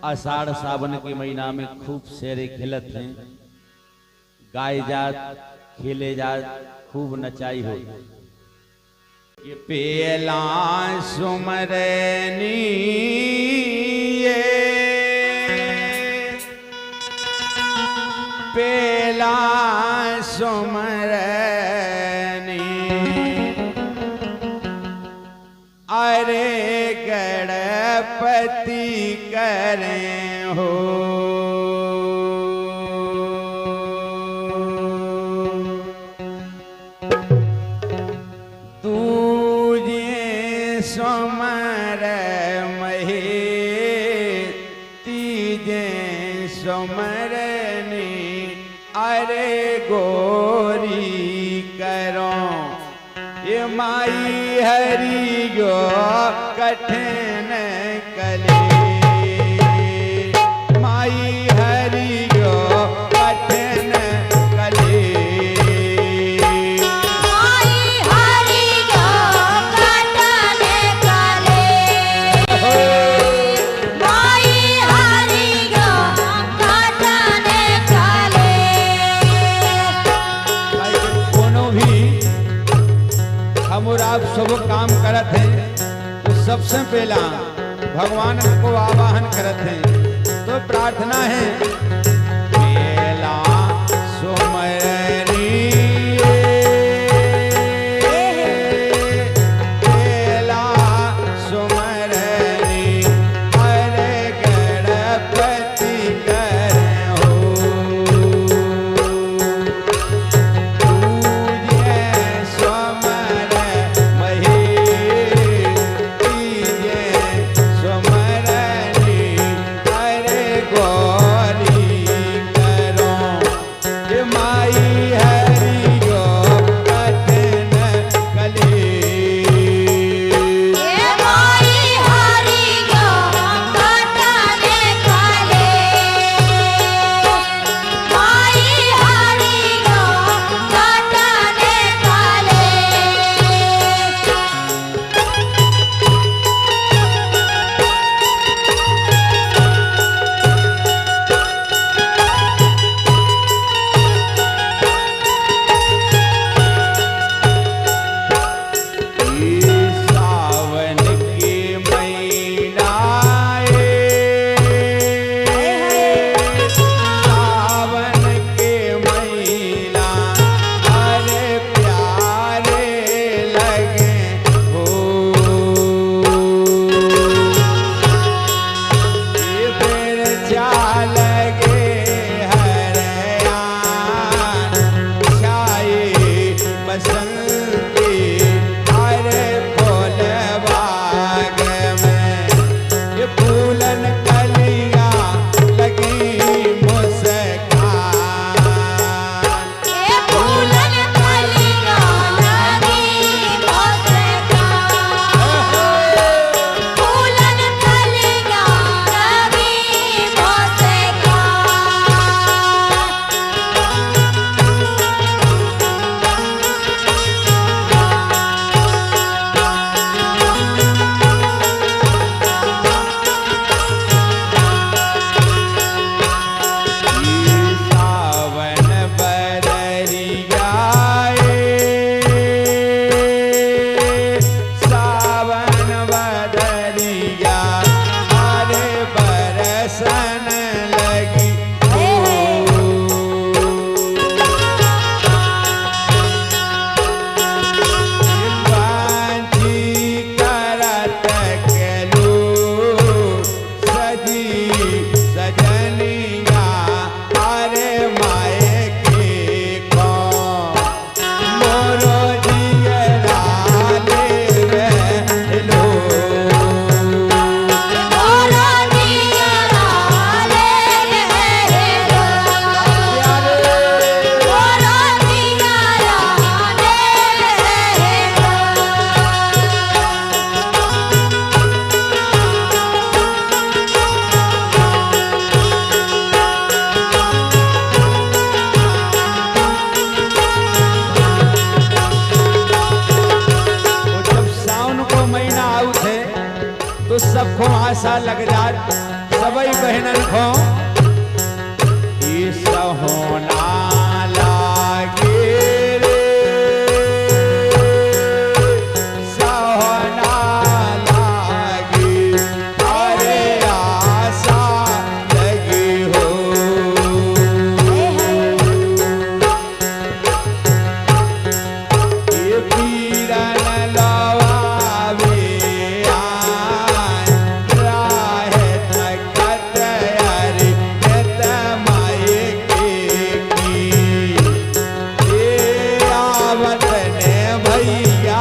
आषाढ़ सावन के महीना में खूब शेरे खेलत हैं, गाय जात खेले जात खूब नचाई हो। ये पेला सुमरनी पेला सुमरनी अरे गणपति करें हो। दूजे सुमर महे तीजे सुमरनी अरे गोरी करो ये माई हरि गो कठिन कले माई हरि गो कठिन कले माई हरि गो कठिन कले माई हरि गो कठिन कले। कोनो भी हम और आप सब काम करत हैं तो सबसे पहला भगवान को आवाहन करत हैं तो प्रार्थना है पेला सुमरनी पेला सुमरनी अरे गणपति करें हो। सबको आशा लग जात सबई बहनन को ई सहोना लागे रे सहोना लागे अरे आशा लगी हो ये पीरन लवावे आन राहे तकत यारी नेत माये की ये आवत ने भैया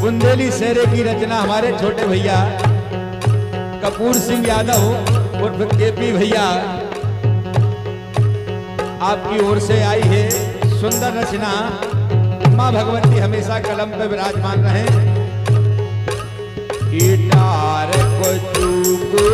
बुंदेली शेरे की रचना हमारे छोटे भैया कपूर सिंह यादव उर्फ केपी भैया आपकी ओर से आई है। सुंदर रचना। माँ भगवती हमेशा कलम पे विराजमान रहे। गिटार को चूको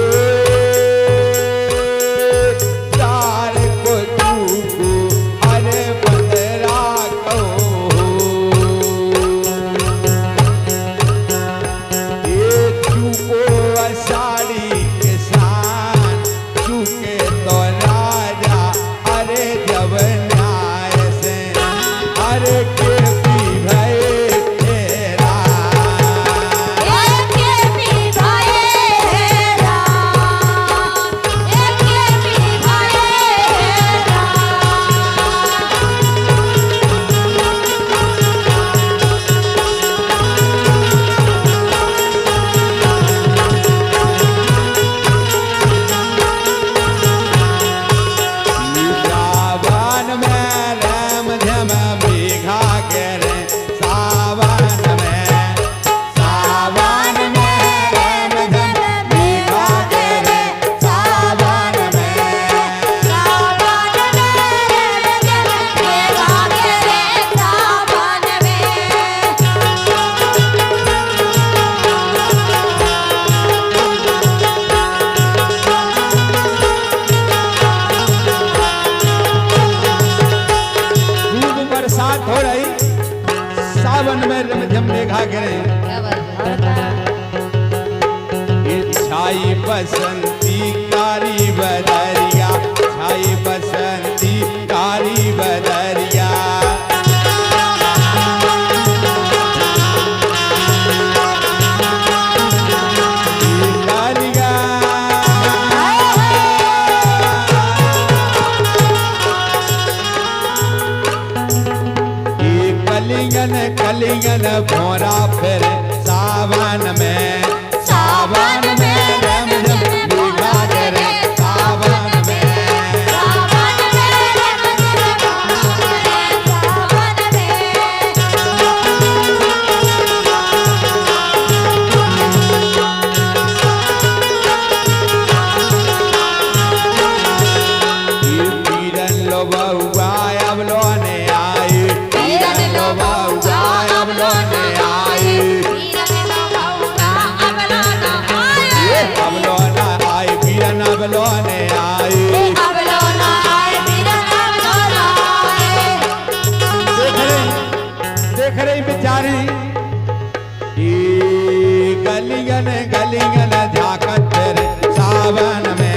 छाई बसंती कारी बदरिया, छाई बसंती कारी बदरिया। कलिंगन कलिंगन भोरा फिर सावन में, सावन में रम झम भीगा करे, सावन में, सावन में रम झम सावन में। ये पीरन लो बउआ अब लोने आई, पीरन लो बउआ अब लोने आई, अब लोना आई पीरन अब लोने आई। देख रही बेचारी ये गलियन गलियन झाकत तेरे सावन में,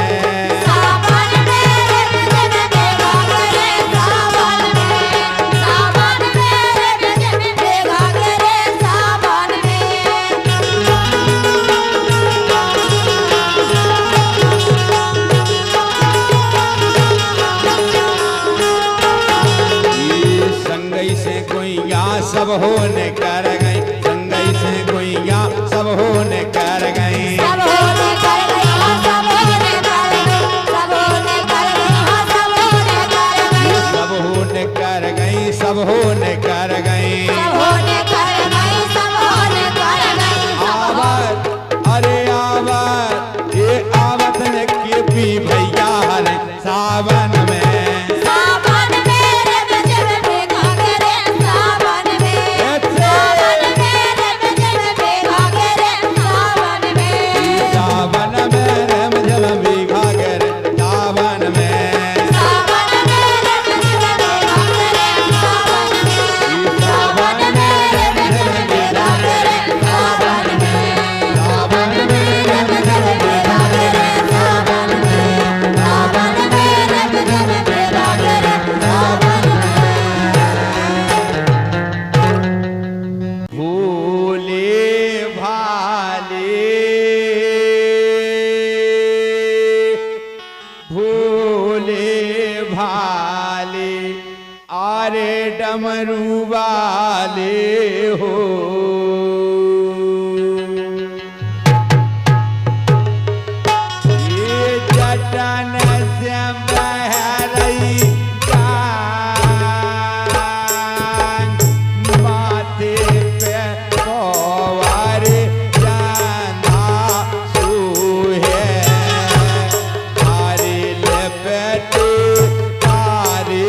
सब होने कर गई, संगई से गुइया सब होने कर गई, सब होने कर गई, सब होने कर गई, सब होने कर गई, सब होने कर गई, सब होने कर गई, सब होने कर गई, सब होने कर गई, सब होने कर गई। आवत अरे आवत ये आवत ने के पी भैया हरे सावन में, सावन में रब जब भेगा करे, सावन में, सावन में रब जब भेगा करे, सावन में, सावन में रम झम भीगा करे, सावन में, सावन में रब जब भेगा करे, सावन में, सावन में रब जब भेगा करे, सावन में, सावन में रम झम भीगा करे, सावन में, सावन में रब जब भेगा करे, सावन में। भोले भाले भोले भाले आरे डमरू वाले हो, ये जटन से बह रही जान, माथे पे पवार जाना सूहे, तारे लपेटे तारे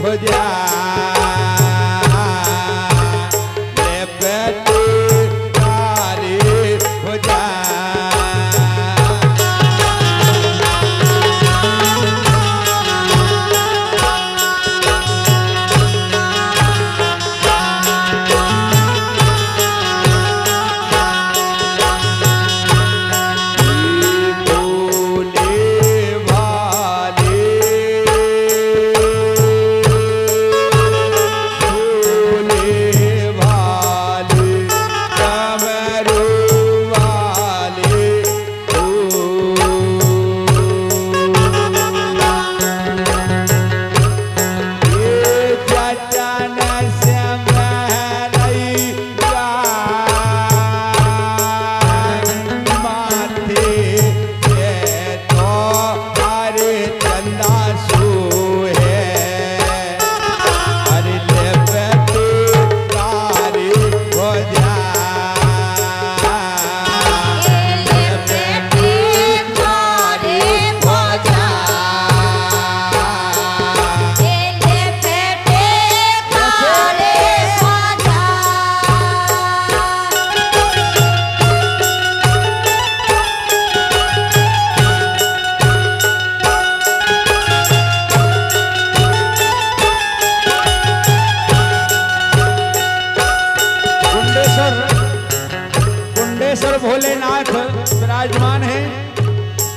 भुजा, लपेटे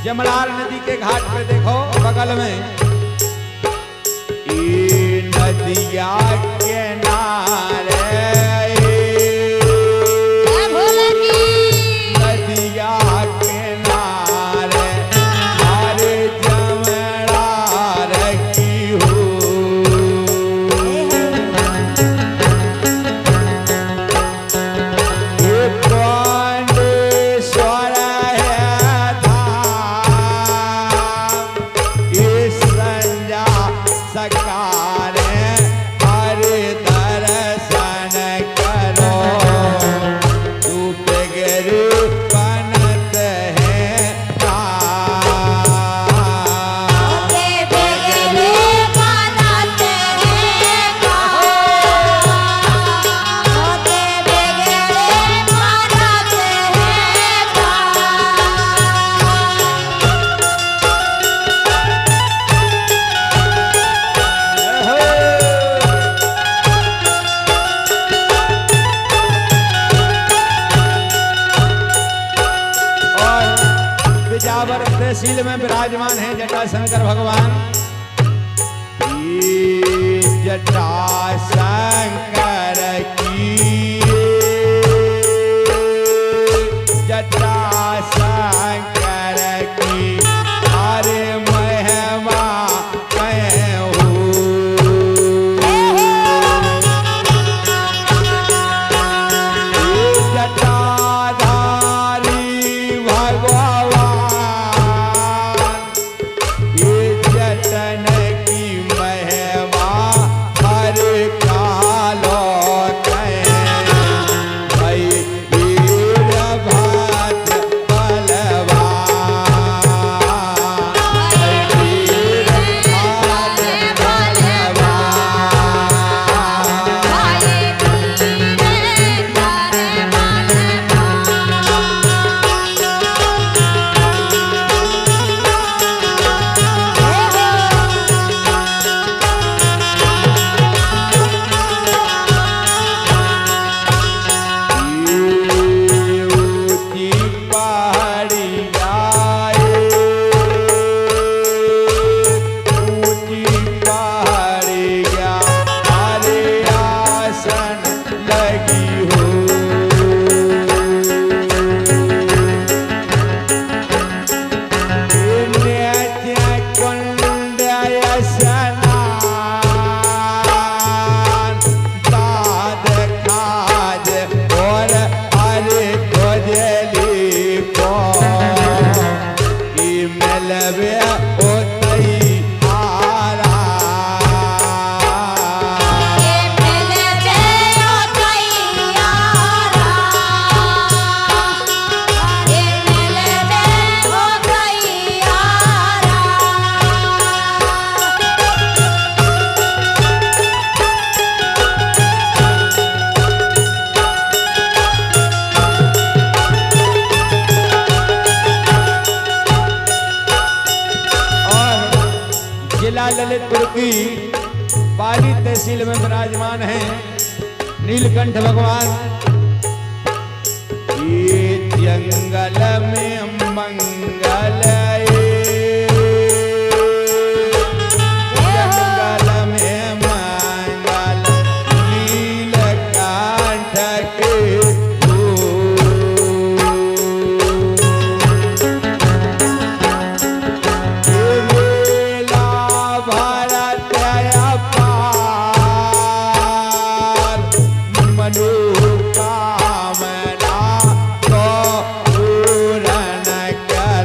जमनार नदी के घाट पे देखो बगल में ई नदिया किनारे जय भोले की नदिया किनारे हरे जमनार की हो ये पांडेश्वर है धाम ये संजा सकार हरे दर्शन करो तू बगैर बनत है काम। के बेगले बनाते हैं काम के बेगले बनाते हैं और बिजावर तहसील में विराजमान है जटाशंकर भगवान ये जटाशंकर की जटाशंकर की अरे महिमा कहूँ जटाधारी भगवान ये जटन की महिमा हर कालो भाई वीरभद्र बलवान वीरभद्र बलवान ऊंची पहाड़िया ऊंची पहाड़िया हरे आसन लगी हो कुंड स्नान बाद खाज और हरे खोजली को ई मिलबे ओतई आरा ये मिले ओ तैयारा ये मिले ओ तैयारा और जिला ललितपुर की पाली तहसील में विराजमान है नीलकंठ भगवान ये जंगल में मंगल जंगल में मंगल नीलकंठ के मेला भारत अपार मनोकामना को पूर्ण कर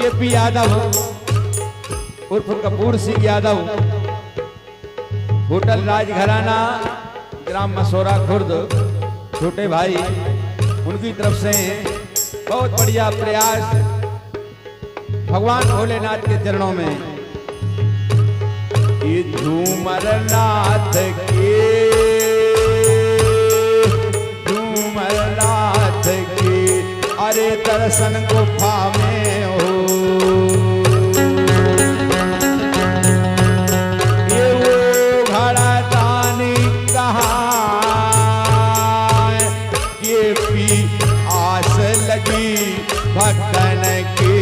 केपी यादव उर्फ कपूर सिंह यादव, होटल राजघराना, ग्राम मसौरा खुर्द, छोटे भाई, उनकी तरफ से बहुत बढ़िया प्रयास भगवान भोलेनाथ के चरणों में। ये झूमर नाथ के, झूमर नाथ के, अरे दर्शन गुफा में हो, ये वो घड़ा दानी कहाँ, ये भी आस लगी भक्तन की,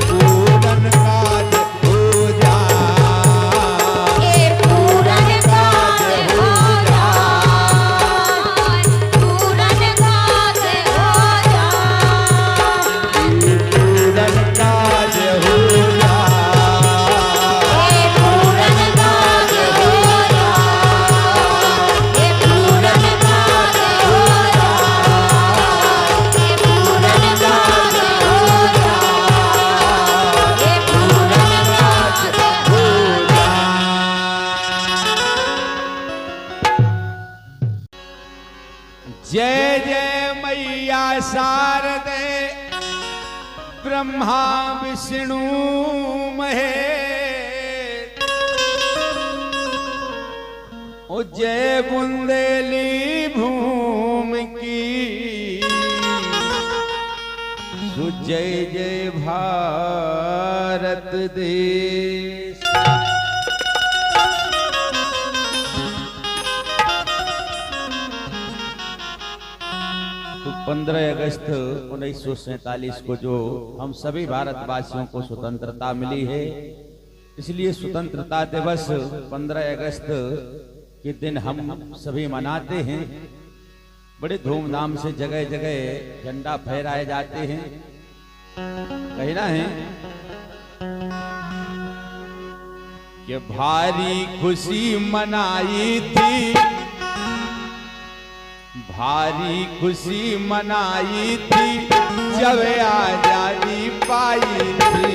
पूरन काज हो जाए, ये पूरन काज हो जाए, पूरन काज हो जाए, पूरन काज हो जाए, ये पूरन काज हो जाए, ये पूरन काज हो जाए, ये पूरन काज हो जाए, ये पूरन काज हो जय जय मैया शारदे, ब्रह्मा विष्णु महेश, ओ जय बुंदेली भूमि की, सु जय जय भारत देश। तो 15 अगस्त 1947 को जो हम सभी भारतवासियों को स्वतंत्रता मिली है, इसलिए स्वतंत्रता दिवस 15 अगस्त के दिन हम सभी मनाते हैं। बड़े धूमधाम से जगह जगह झंडा फहराए जाते हैं। कहना है कि भारी खुशी मनाई थी, भारी खुशी मनाई थी, जब आजादी पाई थी।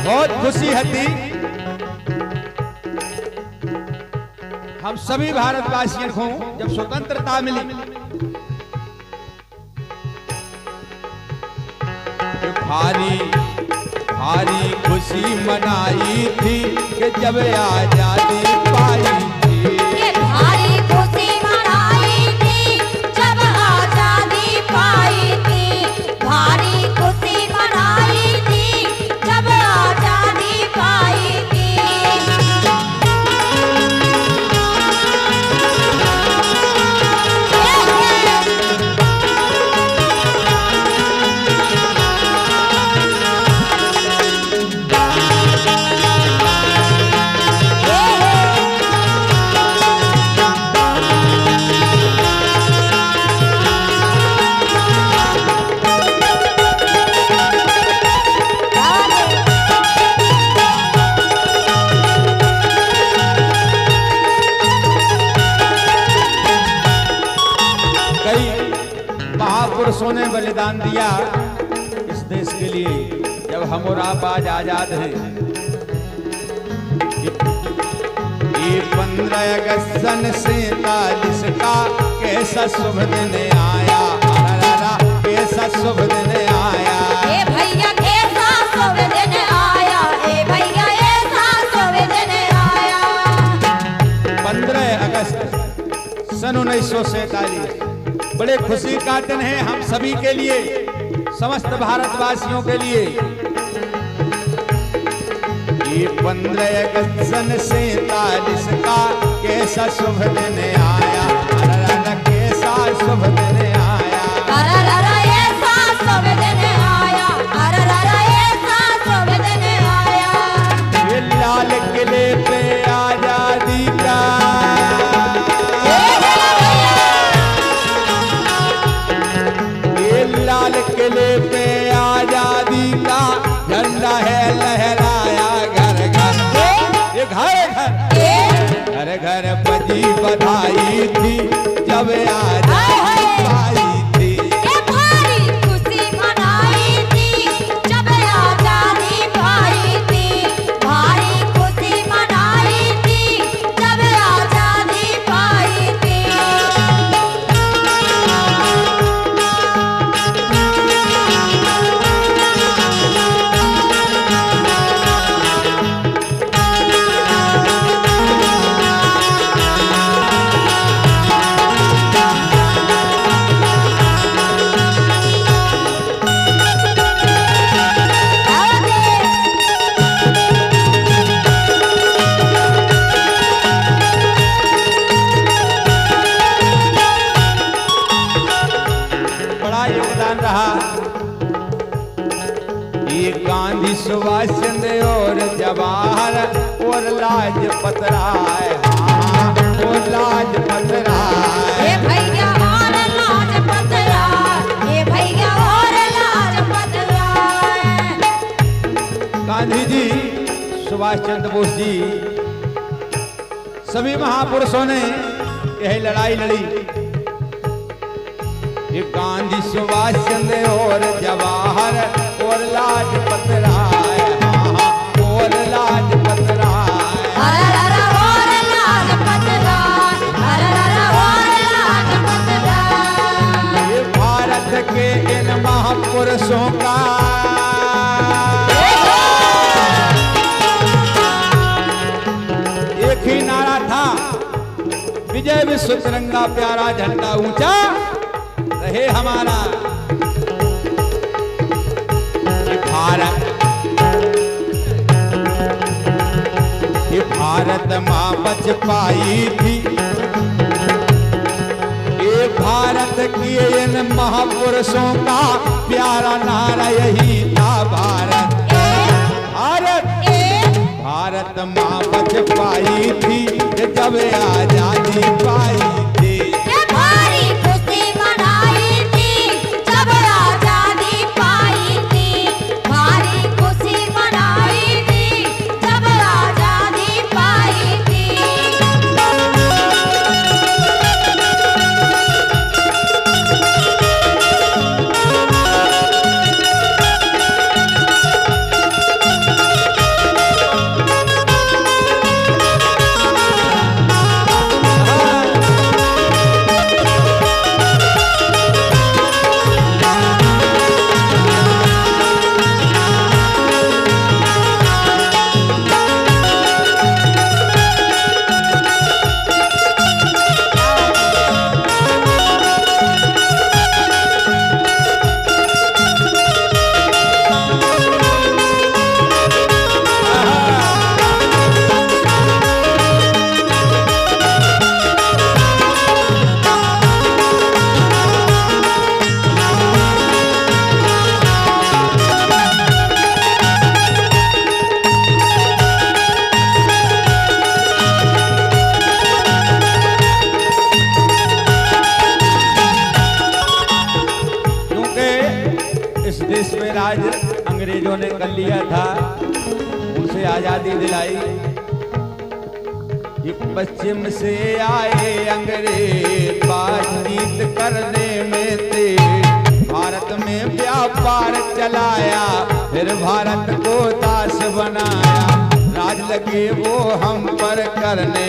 बहुत खुशी हती हम सभी भारतवासियों को जब स्वतंत्रता मिली। भारी भारी खुशी मनाई थी कि जब आजादी पाई थी। ये भारी खुशी मनाई थी जब आजादी पाई थी, भारी खुशी मनाई थी जब आजादी पाई थी। कई महापुरुषों ने बलिदान दिया इस देश के लिए। जब हम और आप आज आजाद हैं, ये 15 अगस्त सन 47 का कैसा शुभ दिन आया, अरररा, कैसा शुभ दिन आया। ए भैया कैसा शुभ दिन आया, ए भैया ऐसा शुभ दिन आया। 15 अगस्त सन 1947 बड़े खुशी का दिन है हम सभी के लिए, समस्त भारतवासियों के लिए। ये 15 अगस्त सन 47 का कैसा शुभ दिन आया, अरररा, कैसा शुभ दिन आया। अरररा ऐसा शुभ दिन आया, अरररा ऐसा शुभ दिन आया। ये लाल किले पे आजादी का, ये लाल किले पे आजादी का झंडा है लहरा थी जब आजादी पाई थी। ये भारी खुशी मनाई थी जब आजादी पाई थी। भारी खुशी मनाई थी जब आजादी पाई थी। बड़ा योगदान रहा ये गांधी, सुभाष चंद्र और जवाहर और लाजपत राय। हाँ, और लाजपत राय। ये भैया और लाजपत राय। ये भैया और लाजपत राय। गांधी जी, सुभाष चंद्र बोस जी, सभी महापुरुषों ने यही लड़ाई लड़ी। ये गांधी, सुभाष चंद्र और जवाहर और लाजपत राय। हाँ, और लाजपत राय। अरररा और लाजपत राय। अरररा और लाजपत राय। ये भारत के इन महापुरुषों का एक ही नारा था, विजय विश्व तिरंगा प्यारा झंडा ऊंचा रहे हमारा। ये भारत माँ बच पाई थी। ये भारत की इन महापुरुषों का प्यारा नारा यही था, भारत भारत भारत माँ बच पाई थी जब आजादी पाई थी। ये भारी खुशी मनाई थी जब आजादी पाई थी। भारी खुशी मनाई थी जब आजादी पाई थी। देश में राज अंग्रेजों ने कर लिया था, उनसे आजादी दिलाई। ये पश्चिम से आए अंग्रेज बातचीत करने में थे, भारत में व्यापार चलाया, फिर भारत को दास बनाया। राज लगे वो हम पर करने,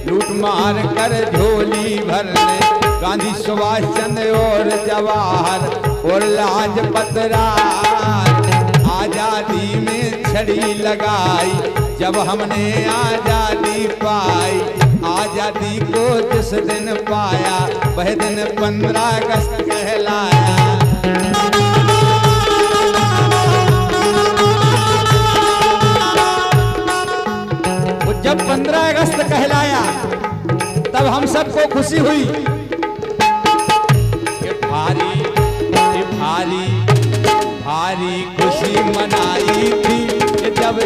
लूट मार कर झोली भरने। गांधी, सुभाष चंद्र और जवाहर और लाजपत राय आजादी में छड़ी लगाई। जब हमने आजादी पाई, आजादी को जिस दिन पाया वह दिन 15 अगस्त कहलाया। वो जब 15 अगस्त कहलाया तब हम सबको खुशी हुई कि भारी भारी भारी खुशी मनाई थी कि जब